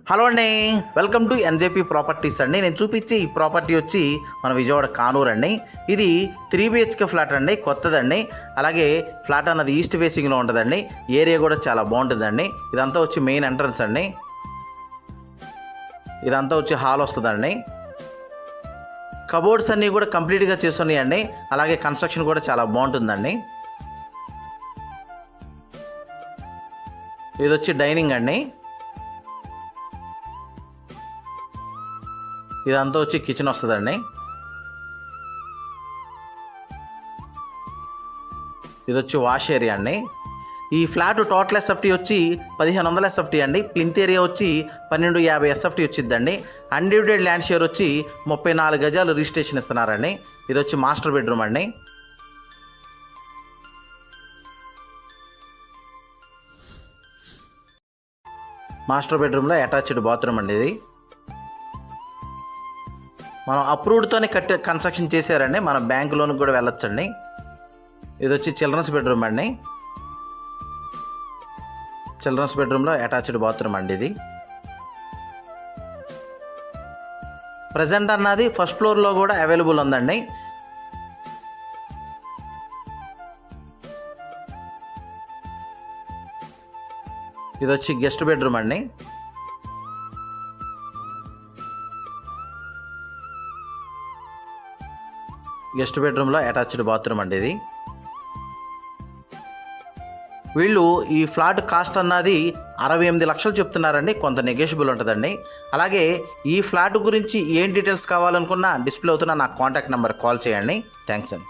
Hello అండి, welcome to NJP properties అండి. నేను చూపించే ఈ ప్రాపర్టీ వచ్చి మన విజయవాడ కానూరు అండి. ఇది 3 BHK ఫ్లాట్ అండి, కొత్తదండి. అలాగే ఫ్లాట్ అన్నది ఈస్ట్ ఫేసింగ్లో ఉంటుందండి. ఏరియా కూడా చాలా బాగుంటుందండి. ఇదంతా వచ్చి మెయిన్ ఎంట్రన్స్ అండి. ఇదంతా వచ్చి హాల్ వస్తుందండి. కబోర్డ్స్ అన్నీ కూడా కంప్లీట్గా చేస్తున్నాయండి. అలాగే కన్స్ట్రక్షన్ కూడా చాలా బాగుంటుందండి. ఇది వచ్చి డైనింగ్ అండి. ఇదంతా వచ్చి కిచెన్ వస్తుందండి. ఇది వచ్చి వాష్ ఏరియా అండి. ఈ ఫ్లాట్ టోటల్ SFT వచ్చి 1500 SFT అండి. ప్లింత్ ఏరియా వచ్చి 1250 SFT వచ్చిందండి. అన్డివిడెడ్ ల్యాండ్ షేర్ వచ్చి 34 గజాలు రిజిస్ట్రేషన్ ఇస్తున్నారండి. ఇది వచ్చి మాస్టర్ బెడ్రూమ్ అండి. మాస్టర్ బెడ్రూమ్లో అటాచ్డ్ బాత్రూమ్ అండి. ఇది మనం అప్రూవ్డ్తోనే కన్స్ట్రక్షన్ చేశారండి. మన బ్యాంక్ లోన్కి కూడా వెళ్ళొచ్చండి. ఇది వచ్చి చిల్డ్రన్స్ బెడ్రూమ్ అండి. చిల్డ్రన్స్ బెడ్రూమ్లో అటాచ్డ్ బాత్రూమ్ అండి. ఇది ప్రజెంట్ అన్నది ఫస్ట్ ఫ్లోర్లో కూడా అవైలబుల్ ఉందండి. ఇది వచ్చి గెస్ట్ బెడ్రూమ్ అండి. గెస్ట్ బెడ్రూమ్లో అటాచ్డ్ బాత్రూమ్ అండి. ఇది వీళ్ళు ఈ ఫ్లాట్ కాస్ట్ అన్నది 68 లక్షలు చెప్తున్నారండి. కొంత నెగోషియబుల్ ఉంటుందండి. అలాగే ఈ ఫ్లాట్ గురించి ఏం డీటెయిల్స్ కావాలనుకున్నా డిస్ప్లే అవుతున్న నా కాంటాక్ట్ నెంబర్ కాల్ చేయండి. థ్యాంక్స్ అండి.